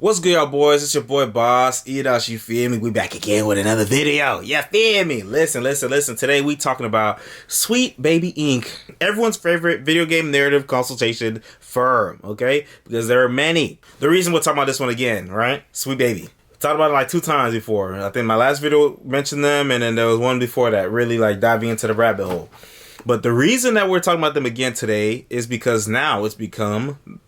What's good, y'all boys? It's your boy Boss. Eat us, you feel me? We back again with another video. You feel me? Listen. Today we talking about Sweet Baby Inc. Everyone's favorite video game narrative consultation firm, okay? Because there are many. The reason we're talking about this one again, right? Sweet Baby. Talked about it like 2 times before. I think my last video mentioned them, and then there was one before that, really like diving into the rabbit hole. But the reason that we're talking about them again today is because now it's become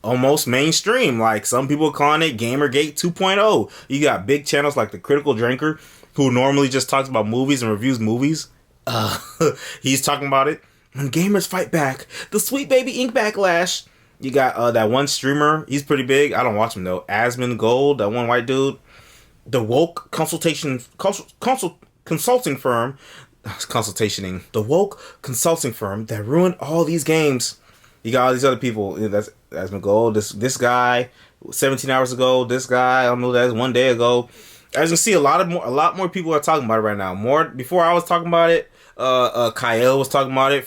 almost mainstream. Like, some people calling it Gamergate 2.0. You got big channels like the Critical Drinker, who normally just talks about movies and reviews movies. He's talking about it. When gamers fight back, the Sweet Baby Inc. backlash. You got that one streamer. He's pretty big. I don't watch him though. Asmon Gold, that one white dude. The woke consulting firm. The woke consulting firm that ruined all these games. You got all these other people. That's Asmon Gold. This guy, 17 hours ago. This guy, I don't know, that's 1 day ago. As you can see, a lot more people are talking about it right now. More before I was talking about it. Kyle was talking about it,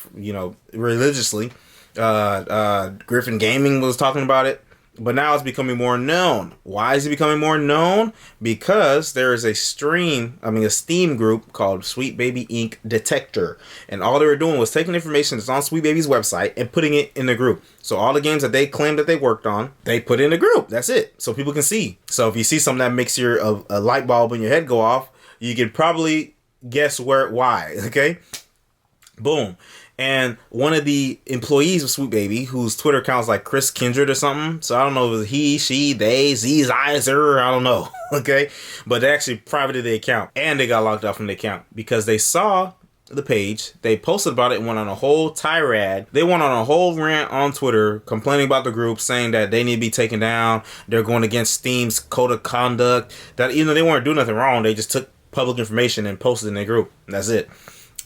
religiously. Griffin Gaming was talking about it. But now it's becoming more known. Why is it becoming more known? Because there is a Steam group called Sweet Baby Inc. Detector. And all they were doing was taking information that's on Sweet Baby's website and putting it in the group. So all the games that they claim that they worked on, they put in the group. That's it. So people can see. So if you see something that makes a light bulb in your head go off, you can probably guess why. Okay? Boom. And one of the employees of Sweet Baby, whose Twitter account is like Chris Kindred or something. So I don't know if it was he, she, they, Z's, I's, or I don't know. Okay. But they actually privated the account and they got locked out from the account because they saw the page. They posted about it and went on a whole tirade. They went on a whole rant on Twitter complaining about the group, saying that they need to be taken down. They're going against Steam's code of conduct. That even though they weren't doing nothing wrong, they just took public information and posted in their group. That's it.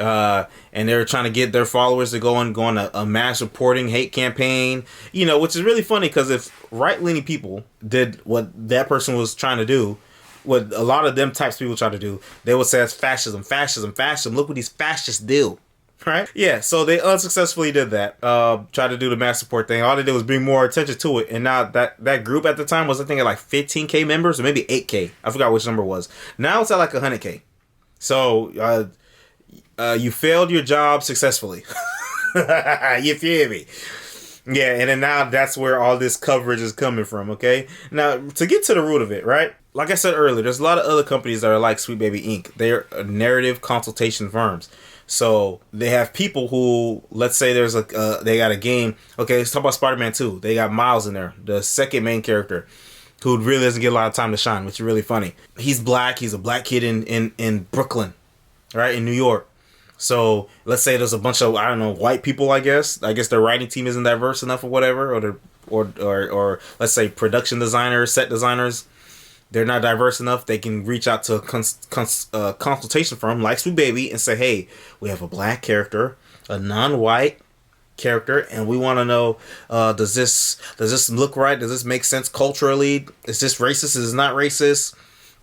And they're trying to get their followers to go on a mass reporting hate campaign, which is really funny because if right-leaning people did what that person was trying to do, what a lot of them types of people try to do, they would say it's fascism. Look what these fascists do, right? Yeah, so they unsuccessfully did that, tried to do the mass support thing. All they did was bring more attention to it. And now that group at the time was, I think, at like 15K members or maybe 8K. I forgot which number it was. Now it's at like 100K. So, you failed your job successfully. You feel me? Yeah, and then now that's where all this coverage is coming from, okay? Now, to get to the root of it, right? Like I said earlier, there's a lot of other companies that are like Sweet Baby Inc. They're narrative consultation firms. So they have people who, let's say there's they got a game. Okay, let's talk about Spider-Man 2. They got Miles in there, the second main character, who really doesn't get a lot of time to shine, which is really funny. He's black. He's a black kid in Brooklyn, right, in New York. So let's say there's a bunch of, I don't know, white people. I guess their writing team isn't diverse enough or whatever, or let's say production designers, set designers, they're not diverse enough. They can reach out to a consultation firm like Sweet Baby and say, hey, we have a black character, a non-white character, and we want to know, does this look right? Does this make sense culturally? Is this racist? Is it not racist?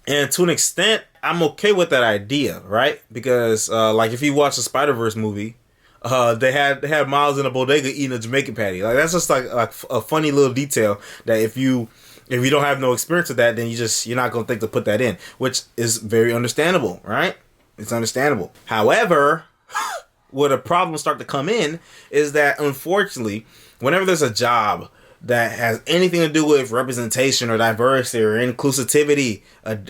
And to an extent, I'm okay with that idea, right? Because, like, if you watch the Spider-Verse movie, they had Miles in a bodega eating a Jamaican patty. Like, that's just like a funny little detail that if you don't have no experience with that, then you're not gonna think to put that in, which is very understandable, right? It's understandable. However, where the problems start to come in is that, unfortunately, whenever there's a job that has anything to do with representation or diversity or inclusivity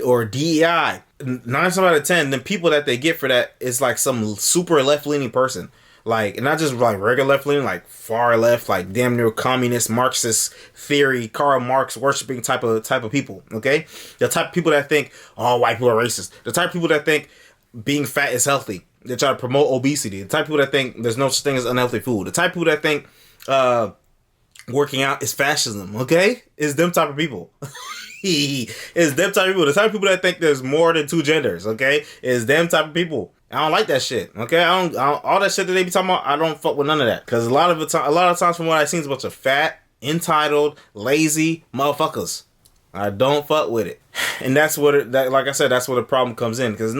or DEI, 9 times out of 10, the people that they get for that is like some super left-leaning person. Like, not just like regular left-leaning, like far left, like damn near communist, Marxist theory, Karl Marx worshipping type of people, okay? The type of people that think all white people are racist. The type of people that think being fat is healthy. They try to promote obesity. The type of people that think there's no such thing as unhealthy food. The type of people that think working out is fascism, okay? It's them type of people. It's them type of people. The type of people that think there's more than 2 genders, okay? It's them type of people. I don't like that shit, okay? I don't all that shit that they be talking about, I don't fuck with none of that. Because a lot of times from what I've seen, it's a bunch of fat, entitled, lazy motherfuckers. I don't fuck with it. And that's like I said, that's where the problem comes in. Because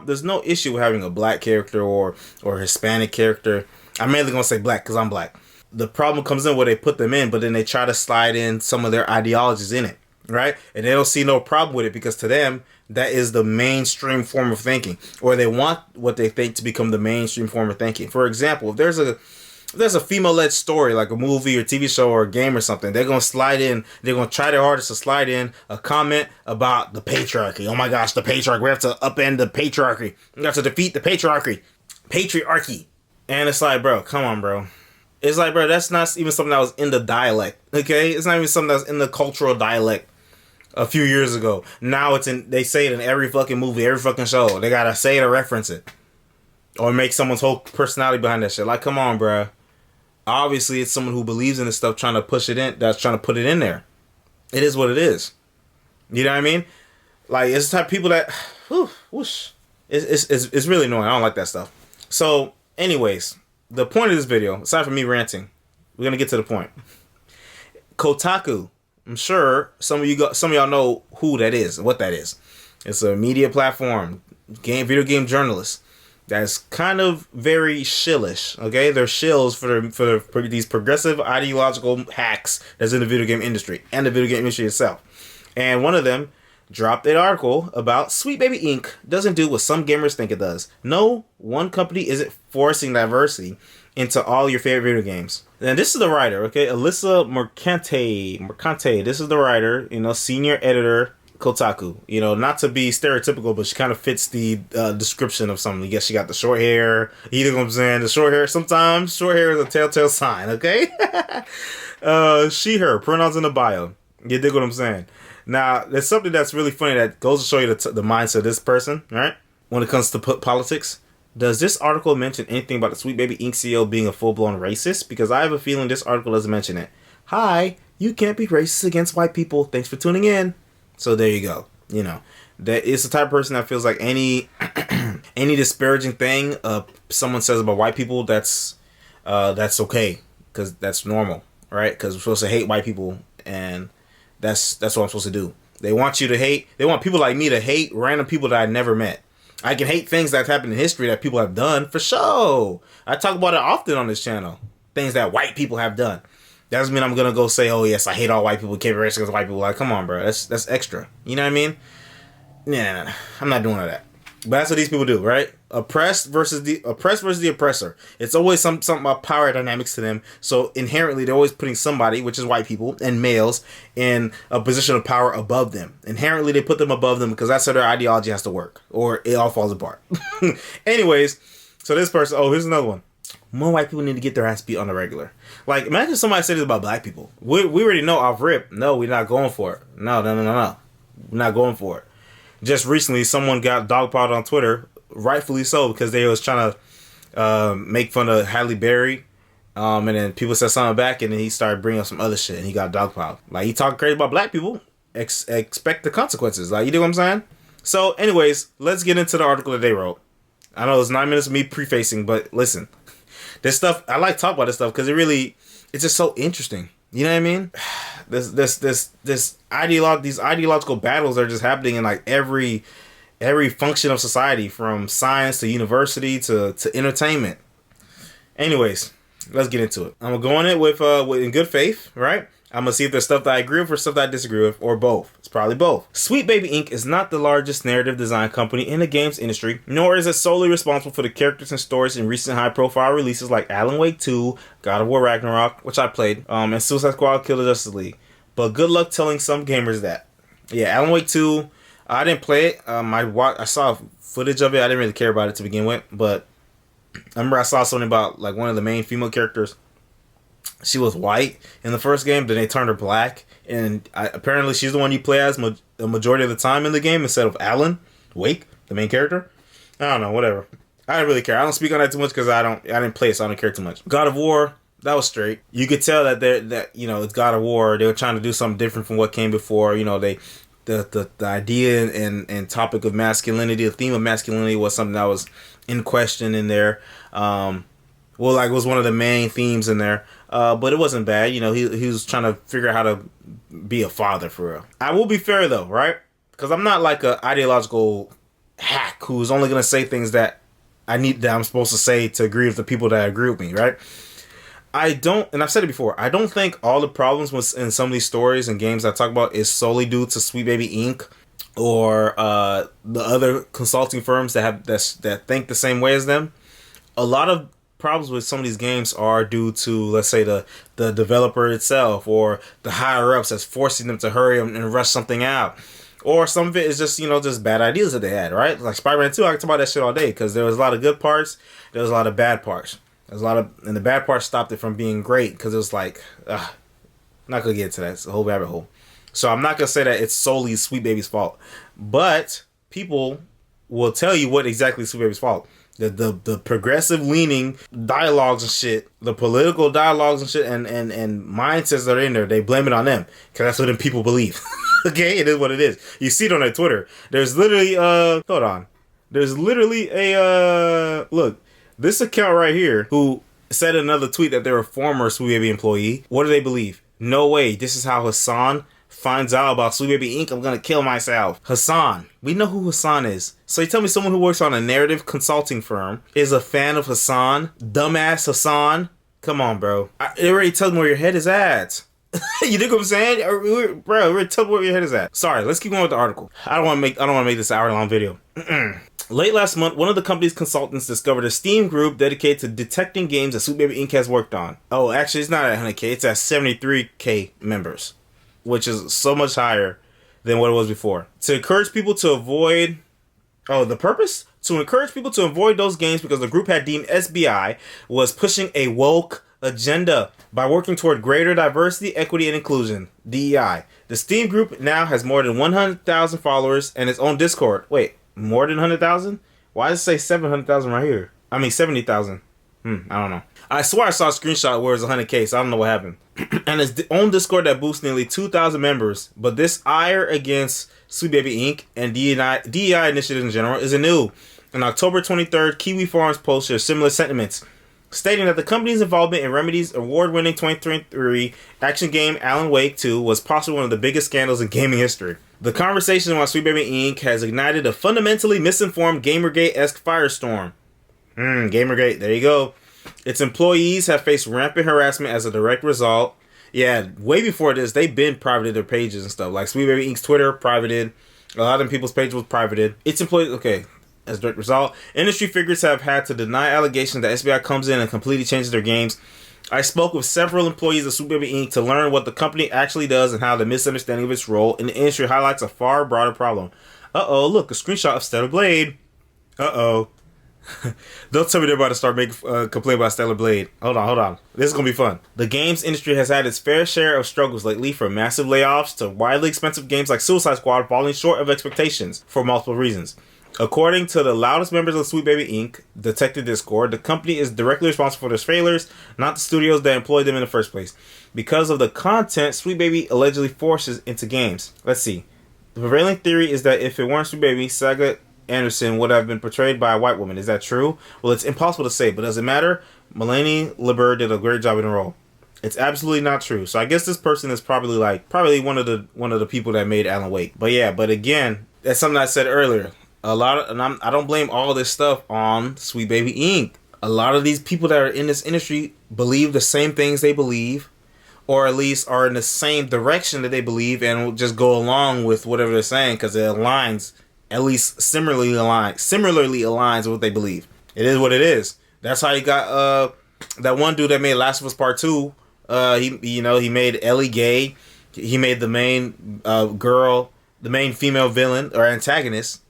there's no issue with having a black character or Hispanic character. I'm mainly going to say black because I'm black. The problem comes in where they put them in, but then they try to slide in some of their ideologies in it. right? And they don't see no problem with it because to them, that is the mainstream form of thinking, or they want what they think to become the mainstream form of thinking. For example, if there's a female-led story, like a movie or TV show or a game or something, they're going to slide in, they're going to try their hardest to slide in a comment about the patriarchy. Oh my gosh, the patriarchy. We have to upend the patriarchy. We have to defeat the patriarchy. Patriarchy. And it's like, bro, come on, bro. It's like, bro, that's not even something that was in the dialect, okay? It's not even something that's in the cultural dialect a few years ago. Now they say it in every fucking movie, every fucking show. They gotta say it or reference it. Or make someone's whole personality behind that shit. Like, come on, bro. Obviously, it's someone who believes in this stuff trying to push it in, that's trying to put it in there. It is what it is. You know what I mean? Like, it's the type of people that, whoosh. It's really annoying. I don't like that stuff. So, anyways, the point of this video, aside from me ranting, we're gonna get to the point. Kotaku. I'm sure some of y'all know who that is, what that is. It's a media platform, video game journalists. That's kind of very shillish. Okay, they're shills for these progressive ideological hacks that's in the video game industry and the video game industry itself. And one of them dropped an article about Sweet Baby Inc. doesn't do what some gamers think it does. No, one company isn't forcing diversity into all your favorite video games. And this is the writer, okay? Alyssa Mercante. This is the writer, senior editor, Kotaku. Not to be stereotypical, but she kind of fits the description of something. I guess she got the short hair. You know what I'm saying? The short hair. Sometimes short hair is a telltale sign, okay? She, her. Pronouns in the bio. You dig what I'm saying? Now, there's something that's really funny that goes to show you the mindset of this person, right? When it comes to politics. Does this article mention anything about the Sweet Baby Inc. CEO being a full-blown racist? Because I have a feeling this article doesn't mention it. Hi, you can't be racist against white people. Thanks for tuning in. So there you go. That it's the type of person that feels like any disparaging thing someone says about white people, that's okay, because that's normal, right? Because we're supposed to hate white people, and that's what I'm supposed to do. They want you to hate. They want people like me to hate random people that I never met. I can hate things that have happened in history that people have done, for sure. I talk about it often on this channel. Things that white people have done. That doesn't mean I'm going to go say, oh, yes, I hate all white people, can't be racist against white people. Like, come on, bro. That's extra. You know what I mean? Nah, I'm not doing all that. But that's what these people do, right? Oppressed versus the oppressor. It's always something about power dynamics to them. So inherently, they're always putting somebody, which is white people and males, in a position of power above them. Inherently, they put them above them because that's how their ideology has to work, or it all falls apart. Anyways, so this person, here's another one. More white people need to get their ass beat on the regular. Like, imagine somebody said this about black people. We already know off rip. No, we're not going for it. No. We're not going for it. Just recently, someone got dogpiled on Twitter, rightfully so, because they was trying to make fun of Halle Berry, and then people said something back, and then he started bringing up some other shit, and he got dogpiled. Like, he talking crazy about black people, expect the consequences. Like, you know what I'm saying? So, anyways, let's get into the article that they wrote. I know it's 9 minutes of me prefacing, but listen, this stuff, I like to talk about this stuff because it's just so interesting. You know what I mean? These ideological battles are just happening in like every function of society, from science to university to entertainment. Anyways, let's get into it. I'm gonna go on it with in good faith, right? I'm gonna see if there's stuff that I agree with or stuff that I disagree with, or both. It's probably both. Sweet Baby Inc. is not the largest narrative design company in the games industry, nor is it solely responsible for the characters and stories in recent high-profile releases like Alan Wake 2, God of War Ragnarok, which I played, and Suicide Squad: Kill the Justice League. But good luck telling some gamers that. Yeah, Alan Wake 2, I didn't play it. I saw footage of it. I didn't really care about it to begin with, but I remember I saw something about like one of the main female characters. She was white in the first game, then they turned her black, and apparently she's the one you play as the majority of the time in the game instead of Alan Wake, the main character. I don't know, whatever. I didn't really care. I don't speak on that too much because I didn't play it, so I don't care too much. God of War, that was straight. You could tell that it's God of War. They were trying to do something different from what came before. The idea and topic of masculinity, the theme of masculinity was something that was in question in there. It was one of the main themes in there. But it wasn't bad. He was trying to figure out how to be a father for real. I will be fair though, right? Because I'm not like an ideological hack who's only going to say things that I'm supposed to say to agree with the people that agree with me, right? I don't, and I've said it before, I don't think all the problems with in some of these stories and games I talk about is solely due to Sweet Baby Inc. or the other consulting firms that have that think the same way as them. A lot of problems with some of these games are due to, let's say, the developer itself or the higher ups that's forcing them to hurry and rush something out. Or some of it is just, just bad ideas that they had, right? Like Spider-Man 2, I can talk about that shit all day because there was a lot of good parts, there was a lot of bad parts. There's a lot of, and the bad parts stopped it from being great because it was like, I'm not going to get into that. It's a whole rabbit hole. So I'm not going to say that it's solely Sweet Baby's fault. But people will tell you what exactly is Sweet Baby's fault. The progressive leaning dialogues and shit, the political dialogues and shit, and mindsets that are in there, they blame it on them because that's what them people believe. Okay, it is what it is. You see it on their Twitter. There's literally hold on. There's literally a look, this account right here who said in another tweet that they're a former Sweet Baby employee. What do they believe? No way. This is how Hassan finds out about Sweet Baby Inc. I'm gonna kill myself. Hassan. We know who Hassan is. So you tell me someone who works on a narrative consulting firm is a fan of Hassan? Dumbass Hassan? Come on, bro. It already tells me where your head is at. You think what I'm saying? Bro, already tell me where your head is at. Sorry, let's keep going with the article. I don't want to make this an hour-long video. Late last month, one of the company's consultants discovered a Steam group dedicated to detecting games that Sweet Baby Inc. has worked on. Oh, actually, it's not at 100K. It's at 73K members, which is so much higher than what it was before. To encourage people to avoid... Oh, the purpose? To encourage people to avoid those games because the group had deemed SBI was pushing a woke agenda by working toward greater diversity, equity, and inclusion. DEI. The Steam group now has more than 100,000 followers and its own Discord. Wait, more than 100,000? Why does it say 700,000 right here? I mean 70,000. I don't know. I swear I saw a screenshot where it's 100K, so I don't know what happened. And its own Discord that boasts nearly 2,000 members. But this ire against Sweet Baby Inc. and DEI initiatives in general isn't new. On October 23rd, Kiwi Farms posted similar sentiments, stating that the company's involvement in Remedy's award-winning 2023 action game Alan Wake 2 was possibly one of the biggest scandals in gaming history. The conversation about Sweet Baby Inc. has ignited a fundamentally misinformed Gamergate-esque firestorm. Gamergate, there you go. Its employees have faced rampant harassment as a direct result. Yeah, way before this, they've been privated their pages and stuff. Like Sweet Baby Inc.'s Twitter, privated. A lot of people's pages was privated. Its employees, okay, as a direct result, industry figures have had to deny allegations that SBI comes in and completely changes their games. I spoke with several employees of Sweet Baby Inc. to learn what the company actually does and how the misunderstanding of its role in the industry highlights a far broader problem. Uh-oh, look, a screenshot of Stellar Blade. Uh-oh. Don't tell me they're about to start making complain about Stellar Blade. Hold on. This is going to be fun. The games industry has had its fair share of struggles lately, from massive layoffs to widely expensive games like Suicide Squad falling short of expectations for multiple reasons. According to the loudest members of Sweet Baby Inc. Detective Discord, the company is directly responsible for their failures, not the studios that employed them in the first place. Because of the content Sweet Baby allegedly forces into games. Let's see. The prevailing theory is that if it weren't Sweet Baby, Saga Anderson would have been portrayed by a white woman. Is that true? Well, it's impossible to say, but does it matter? Melanie Liber did a great job in the role. It's absolutely not true. So I guess this person is probably one of the people that made Alan Wake. But yeah, but again, that's something I said earlier. I don't blame all this stuff on Sweet Baby Inc. A lot of these people that are in this industry believe the same things they believe, or at least are in the same direction that they believe, and will just go along with whatever they're saying because it aligns. At least similarly aligns with what they believe. It is what it is. That's how you got that one dude that made Last of Us Part 2. He made Ellie gay. He made the main girl, the main female villain or antagonist,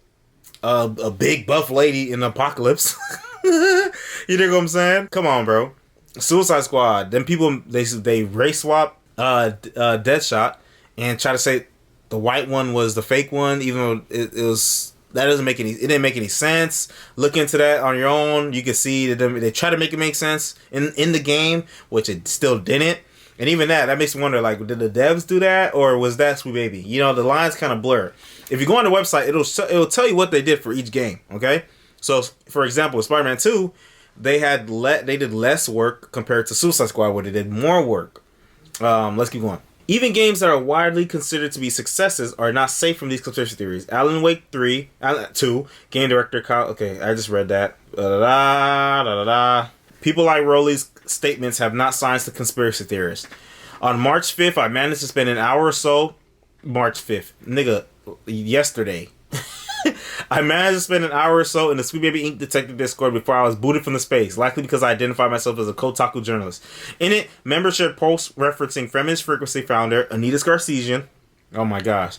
a big buff lady in the apocalypse. You know what I'm saying? Come on, bro. Suicide Squad. Then people they race swap Deadshot and try to say the white one was the fake one, even though it was that it didn't make any sense. Look into that on your own. You can see that they try to make it make sense in the game, which it still didn't. And even that makes me wonder, like, did the devs do that, or was that Sweet Baby? You know, the lines kind of blur. If you go on the website, it'll tell you what they did for each game. Okay, so for example, with Spider-Man 2, they did less work compared to Suicide Squad, where they did more work. Let's keep going. Even games that are widely considered to be successes are not safe from these conspiracy theories. Alan Wake 2, game director Kyle... Okay, I just read that. People like Rowley's statements have not silenced the conspiracy theorists. On March 5th, I managed to spend an hour or so. March 5th. Nigga, yesterday. I managed to spend an hour or so in the Sweet Baby Inc. Detective Discord before I was booted from the space, likely because I identified myself as a Kotaku journalist. In it, members shared posts referencing Feminist Frequency founder Anita Sarkeesian. Oh my gosh.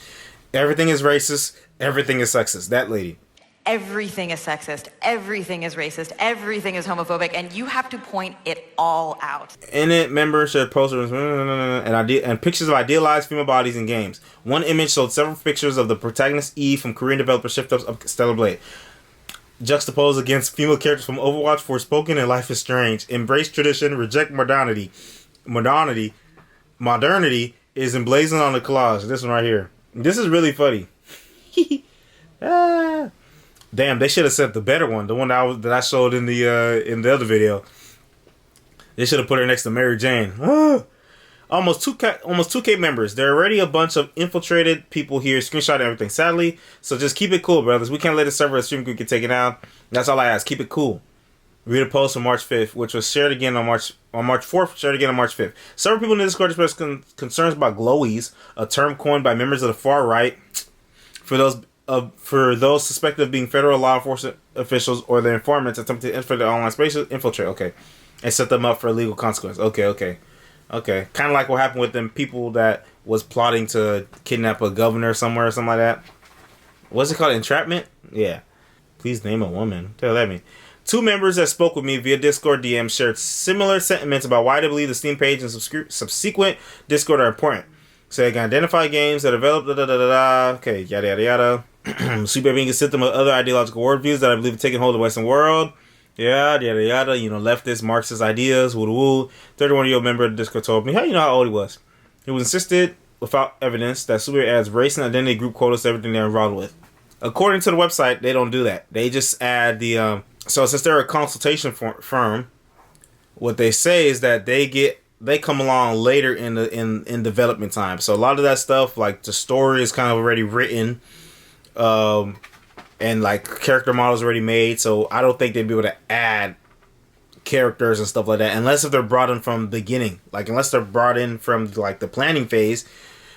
Everything is racist. Everything is sexist. That lady. Everything is sexist, everything is racist, everything is homophobic, and you have to point it all out. In it, members shared posters and pictures of idealized female bodies in games. One image showed several pictures of the protagonist Eve from Korean developer Shift Up's of Stellar Blade, juxtaposed against female characters from Overwatch, Forspoken, and Life is Strange. Embrace tradition, reject modernity. Modernity is emblazoned on the collage. This one right here. This is really funny. Damn, they should have sent the better one, the one that I showed in the other video. They should have put her next to Mary Jane. Almost 2K members. There are already a bunch of infiltrated people here, screenshot everything. Sadly, so just keep it cool, brothers. We can't let the server stream group get taken out. That's all I ask. Keep it cool. Read a post on March 5th, which was shared again on March 4th, shared again on March 5th. Several people in the Discord expressed concerns about glowies, a term coined by members of the far right. For those suspected of being federal law enforcement officials or their informants attempting to infiltrate the online space, and set them up for a legal consequence. Okay. Kind of like what happened with them people that was plotting to kidnap a governor somewhere or something like that. What's it called? Entrapment? Yeah. Please name a woman. Tell that me. 2 members that spoke with me via Discord DM shared similar sentiments about why they believe the Steam page and subsequent Discord are important. So they can identify games that develop, okay, yada yada yada. Sweet Baby Inc. is system of other ideological worldviews that I believe have taken hold of the Western world. Yada yada yada. Leftist, Marxist ideas, woo woo. 31-year-old member of the Discord told me, how you know how old he was? He was insisted, without evidence, that Sweet Baby adds race and identity group quotas to everything they're involved with. According to the website, they don't do that. They just add the, so since they're a consultation firm, what they say is that they come along later in development time. So a lot of that stuff, like the story is kind of already written, and like character models already made. So I don't think they'd be able to add characters and stuff like that unless if they're brought in from the beginning, like unless they're brought in from like the planning phase.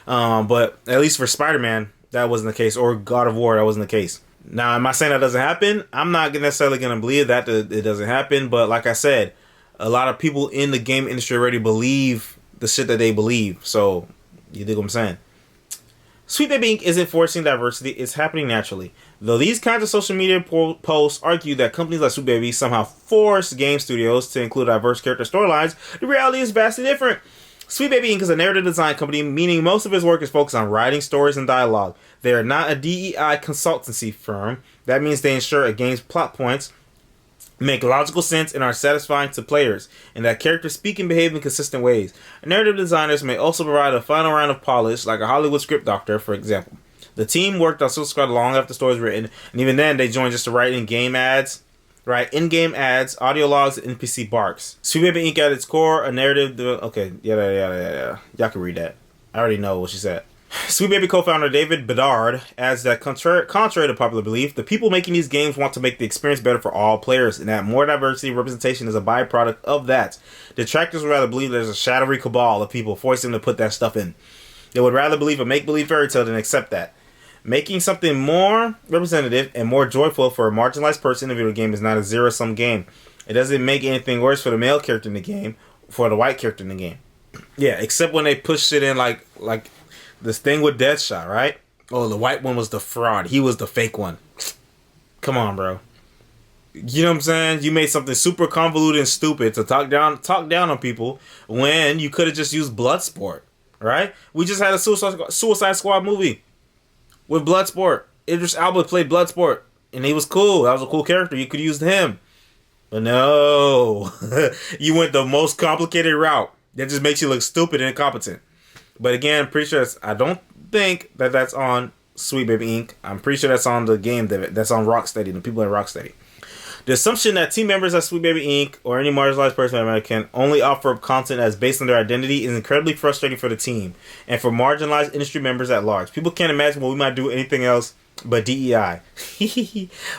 But at least for Spider-Man, that wasn't the case, or God of War, that wasn't the case. Now, am I saying that doesn't happen? I'm not necessarily going to believe that it doesn't happen, but like I said, a lot of people in the game industry already believe the shit that they believe. So, you dig what I'm saying? Sweet Baby Inc. isn't forcing diversity, it's happening naturally. Though these kinds of social media posts argue that companies like Sweet Baby somehow force game studios to include diverse character storylines, the reality is vastly different. Sweet Baby Inc. is a narrative design company, meaning most of its work is focused on writing stories and dialogue. They are not a DEI consultancy firm. That means they ensure a game's plot points make logical sense and are satisfying to players, and that characters speak and behave in consistent ways. Narrative designers may also provide a final round of polish, like a Hollywood script doctor, for example. The team worked on Suicide Squad long after the story was written, and even then they joined just to write in-game ads, audio logs, and NPC barks. Sweet Baby Inc. at its core, a narrative... Okay, yada. Y'all can read that. I already know what she said. Sweet Baby co-founder David Bedard adds that contrary to popular belief, the people making these games want to make the experience better for all players, and that more diversity and representation is a byproduct of that. Detractors would rather believe there's a shadowy cabal of people forcing them to put that stuff in. They would rather believe a make-believe fairy tale than accept that. Making something more representative and more joyful for a marginalized person in a video game is not a zero-sum game. It doesn't make anything worse for the male character in the game, for the white character in the game. Yeah, except when they push shit in like this thing with Deadshot, right? Oh, the white one was the fraud. He was the fake one. Come on, bro. You know what I'm saying? You made something super convoluted and stupid to talk down on people when you could have just used Bloodsport, right? We just had a Suicide Squad movie with Bloodsport. Idris Elba played Bloodsport, and he was cool. That was a cool character. You could use him. But no. You went the most complicated route. That just makes you look stupid and incompetent. But again, pretty sure I don't think that's on Sweet Baby Inc. I'm pretty sure that's on the game that's on Rocksteady, the people at Rocksteady. The assumption that team members at Sweet Baby Inc. or any marginalized person in America can only offer up content that's based on their identity is incredibly frustrating for the team and for marginalized industry members at large. People can't imagine what we might do anything else but DEI.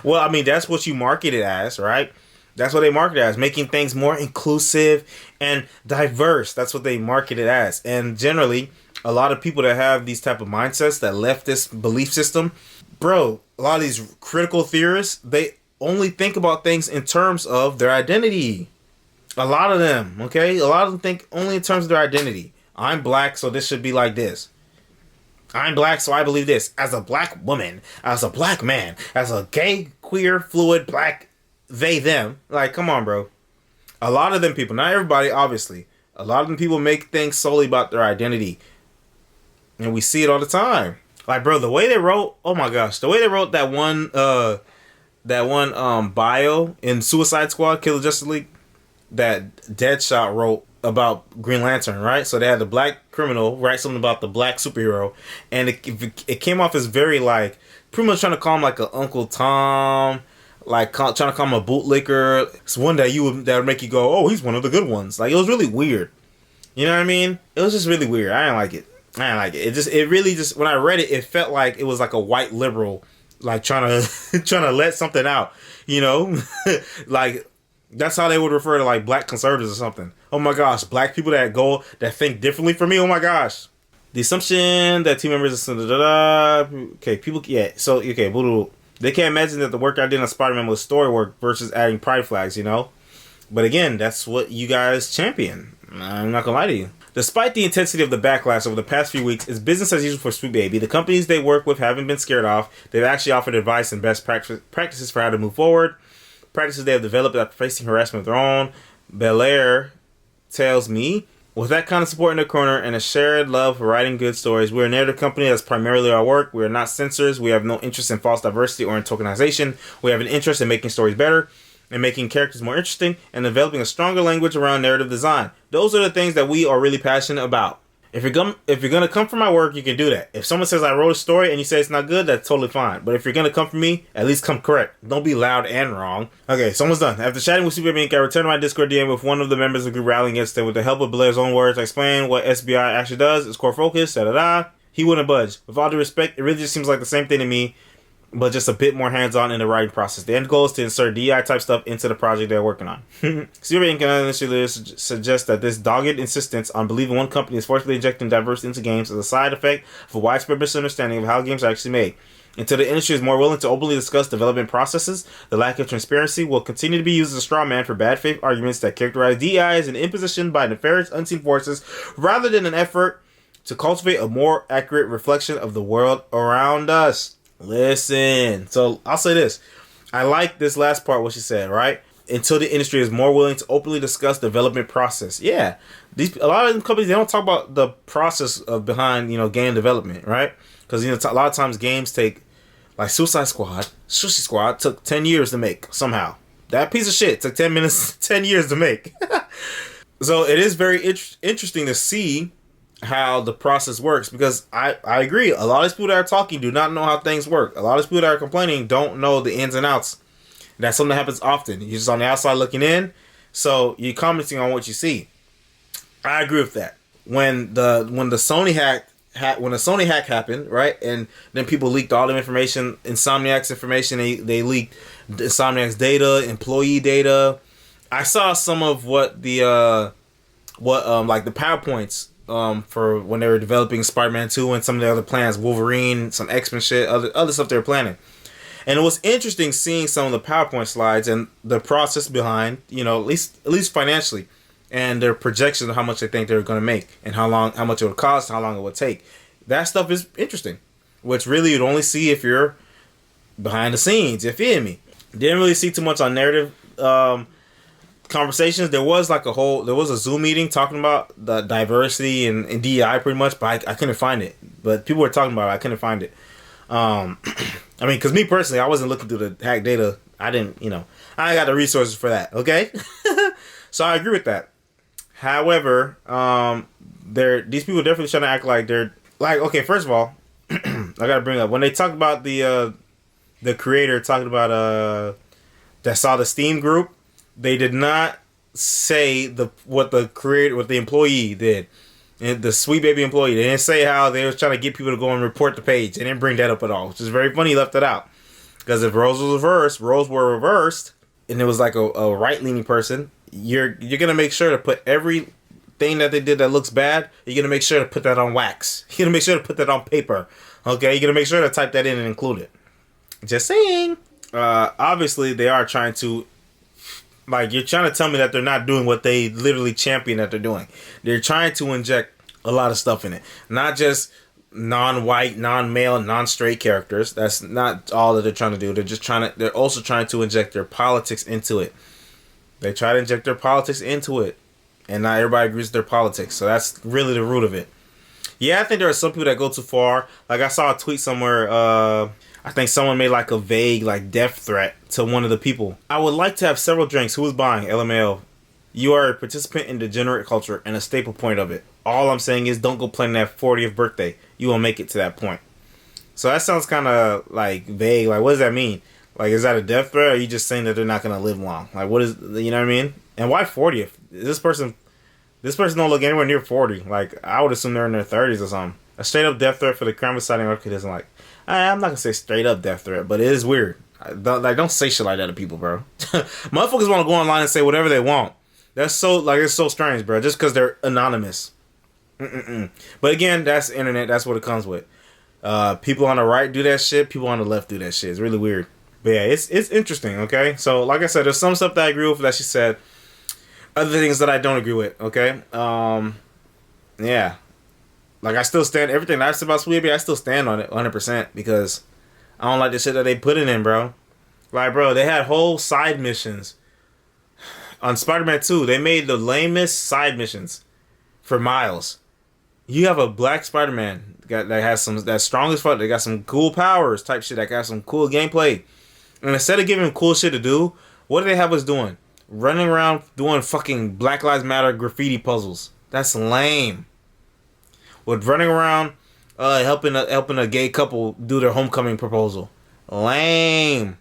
Well, I mean, that's what you market it as, right? That's what they market it as, making things more inclusive and diverse. That's what they market it as. And generally, a lot of people that have these type of mindsets that left this belief system, bro, a lot of these critical theorists, they only think about things in terms of their identity. A lot of them, okay? A lot of them think only in terms of their identity. I'm black, so this should be like this. I'm black, so I believe this. As a black woman, as a black man, as a gay, queer, fluid, black, they, them. Like, come on, bro. A lot of them people, not everybody, obviously. A lot of them people make things solely about their identity. And we see it all the time. Like, bro, the way they wrote, oh my gosh, the way they wrote that one bio in Suicide Squad, Kill the Justice League, that Deadshot wrote about Green Lantern, right? So they had the black criminal write something about the black superhero, and it came off as very, like, pretty much trying to call him like a Uncle Tom, like trying to call him a bootlicker. It's one that would make you go, oh, he's one of the good ones. Like, it was really weird. You know what I mean? It was just really weird. I didn't like it. It really just, when I read it, it felt like it was like a white liberal, like trying to let something out, you know? Like, that's how they would refer to, like, black conservatives or something. Oh my gosh, black people that think differently from me. Oh my gosh. The assumption that team members okay, people, yeah. So, okay, they can't imagine that the work I did on Spider-Man was story work versus adding pride flags, you know? But again, that's what you guys champion. I'm not gonna lie to you. Despite the intensity of the backlash over the past few weeks, it's business as usual for Sweet Baby. The companies they work with haven't been scared off. They've actually offered advice and best practices for how to move forward. Practices they have developed after facing harassment of their own. Belair tells me, with that kind of support in their corner and a shared love for writing good stories, we're a narrative company that's primarily our work. We are not censors. We have no interest in false diversity or in tokenization. We have an interest in making stories better and making characters more interesting and developing a stronger language around narrative design. Those are the things that we are really passionate about. If you're gonna come for my work, you can do that. If someone says I wrote a story and you say it's not good, that's totally fine. But if you're gonna come for me, at least come correct. Don't be loud and wrong. Okay, someone's done. After chatting with Super Inc., I returned to my Discord DM with one of the members of the group rallying against it. With the help of Blair's own words, I explained what SBI actually does, its core focus, da-da-da. He wouldn't budge. With all due respect, it really just seems like the same thing to me, but just a bit more hands-on in the writing process. The end goal is to insert DI type stuff into the project they're working on. Super Inc. initially suggests that this dogged insistence on believing one company is forcibly injecting diversity into games is a side effect of a widespread misunderstanding of how games are actually made. Until the industry is more willing to openly discuss development processes, the lack of transparency will continue to be used as a straw man for bad faith arguments that characterize DI as an imposition by nefarious unseen forces rather than an effort to cultivate a more accurate reflection of the world around us. Listen, so I'll say this. I like this last part, what she said, right? Until the industry is more willing to openly discuss development process. Yeah, a lot of them companies, they don't talk about the process of behind, game development, right? Because, a lot of times games take, like Suicide Squad, Sushi Squad took 10 years to make somehow. That piece of shit took 10 minutes, 10 years to make. So it is very interesting to see how the process works, because I agree, a lot of people that are talking do not know how things work. A lot of people that are complaining don't know the ins and outs. That's something that happens often. You're just on the outside looking in, so you're commenting on what you see. I agree with that. When the Sony hack happened, right, and then people leaked all the information, Insomniac's information, they leaked Insomniac's data, employee data. I saw some of what the like the PowerPoints for when they were developing Spider-Man 2 and some of the other plans, Wolverine, some X-Men shit, other stuff they were planning. And it was interesting seeing some of the PowerPoint slides and the process behind, at least financially, and their projections of how much they think they're going to make and how much it would cost, how long it would take. That stuff is interesting, which really you'd only see if you're behind the scenes, you feel me? Didn't really see too much on narrative conversations. There was a Zoom meeting talking about the diversity and DEI pretty much, but I couldn't find it. But people were talking about it. I couldn't find it. Because me personally, I wasn't looking through the hack data. I didn't, I got the resources for that. Okay. So I agree with that. However, these people definitely trying to act like they're like, okay, first of all, I gotta bring up when they talk about the creator talking about that saw the Steam group. They did not say what the employee did, and the Sweet Baby employee. They didn't say how they was trying to get people to go and report the page. They didn't bring that up at all, which is very funny. He left it out because if roles were reversed, and it was like a right leaning person, you're gonna make sure to put everything that they did that looks bad. You're gonna make sure to put that on wax. You're gonna make sure to put that on paper. Okay, you're gonna make sure to type that in and include it. Just saying. Obviously, they are trying to. Like, you're trying to tell me that they're not doing what they literally champion that they're doing. They're trying to inject a lot of stuff in it. Not just non-white, non-male, non-straight characters. That's not all that they're trying to do. They're also trying to inject their politics into it. They try to inject their politics into it. And not everybody agrees with their politics. So that's really the root of it. Yeah, I think there are some people that go too far. Like, I saw a tweet somewhere, I think someone made like a vague like death threat to one of the people. I would like to have several drinks. Who is buying? LML. You are a participant in degenerate culture and a staple point of it. All I'm saying is don't go plan that 40th birthday. You won't make it to that point. So that sounds kind of like vague. Like, what does that mean? Like, is that a death threat, or are you just saying that they're not going to live long? Like, what is, you know what I mean? And why 40th? This person don't look anywhere near 40. Like, I would assume they're in their 30s or something. A straight up death threat for the crime of citing orchidism. Like, I'm not gonna say straight up death threat, but it is weird. Don't say shit like that to people, bro. Motherfuckers want to go online and say whatever they want. That's so, like, it's so strange, bro. Just because they're anonymous. But again, that's the internet. That's what it comes with. People on the right do that shit. People on the left do that shit. It's really weird. But yeah, it's interesting. Okay, so like I said, there's some stuff that I agree with that she said. Other things that I don't agree with. Okay. Yeah. Like, I still stand, everything I said about Sweet Baby, I still stand on it 100% because I don't like the shit that they put in, bro. Like, bro, they had whole side missions. On Spider-Man 2, they made the lamest side missions for Miles. You have a black Spider-Man that has some, that's strong as fuck, they got some cool powers type shit, that got some cool gameplay. And instead of giving him cool shit to do, what do they have us doing? Running around doing fucking Black Lives Matter graffiti puzzles. That's lame. With running around helping a gay couple do their homecoming proposal. Lame.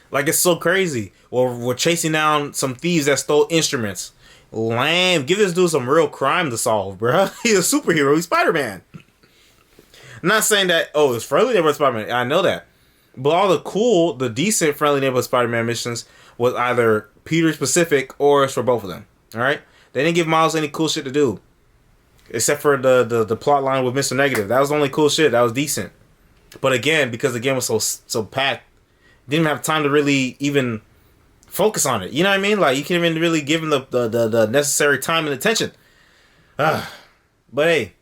Like, it's so crazy. Or we're chasing down some thieves that stole instruments. Lame. Give this dude some real crime to solve, bro. He's a superhero. He's Spider-Man. I'm not saying that, it's Friendly Neighborhood Spider-Man. I know that. But all the decent Friendly Neighborhood Spider-Man missions was either Peter specific or it's for both of them. Alright? They didn't give Miles any cool shit to do. Except for the plot line with Mr. Negative. That was the only cool shit. That was decent. But again, because the game was so packed, didn't even have time to really even focus on it. You know what I mean? Like, you can't even really give him the necessary time and attention. But hey.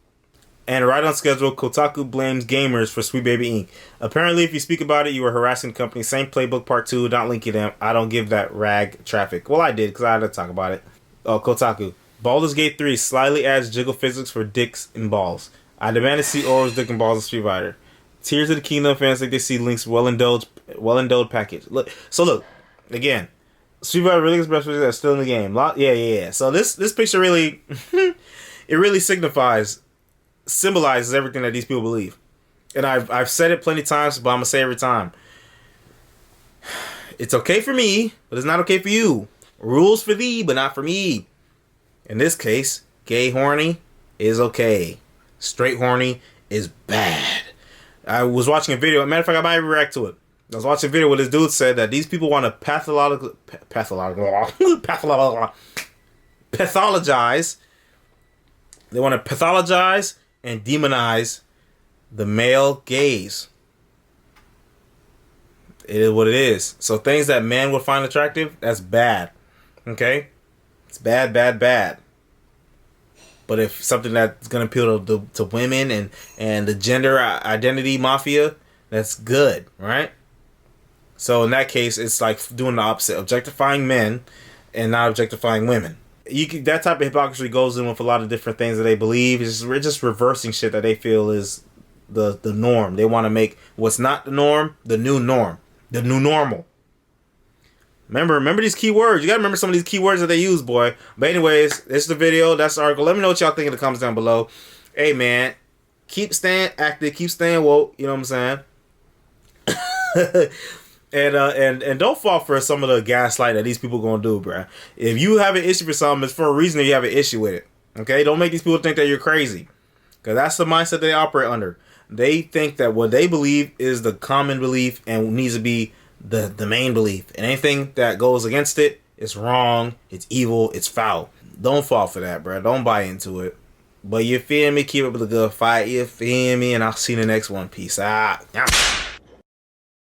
And right on schedule, Kotaku blames gamers for Sweet Baby Inc. Apparently, if you speak about it, you are harassing the company. Same playbook part 2. Not linking them. I don't give that rag traffic. Well, I did, because I had to talk about it. Oh, Kotaku. Baldur's Gate 3 slightly adds jiggle physics for dicks and balls. I demand to see Aura's dick and balls in Street Fighter. Tears of the Kingdom fans think they see Link's well-endowed package. Look, again, Street Fighter really expressed that's still in the game. Yeah. So this picture really, it really symbolizes everything that these people believe. And I've said it plenty of times, but I'm gonna say it every time. It's okay for me, but it's not okay for you. Rules for thee, but not for me. In this case, gay horny is okay. Straight horny is bad. I was watching a video. Matter of fact, I might react to it. I was watching a video where this dude said that these people want to pathologize. They want to pathologize and demonize the male gaze. It is what it is. So things that men would find attractive, that's bad. Okay? It's bad. But if something that's going to appeal to women and the gender identity mafia, that's good, right? So in that case, it's like doing the opposite. Objectifying men and not objectifying women. That type of hypocrisy goes in with a lot of different things that they believe. We're just reversing shit that they feel is the norm. They want to make what's not the norm, the new norm. The new normal. Remember these keywords. You gotta remember some of these keywords that they use, boy. But anyways, this is the video. That's the article. Let me know what y'all think in the comments down below. Hey, man. Keep staying active. Keep staying woke. You know what I'm saying? And don't fall for some of the gaslight that these people gonna do, bruh. If you have an issue for something, it's for a reason that you have an issue with it. Okay? Don't make these people think that you're crazy. Because that's the mindset they operate under. They think that what they believe is the common belief and needs to be the main belief. And anything that goes against it is wrong, it's evil, it's foul. Don't fall for that, bro. Don't buy into it. But you feel me? Keep up with the good fight. You feel me? And I'll see you in the next one. Peace out. Yeah.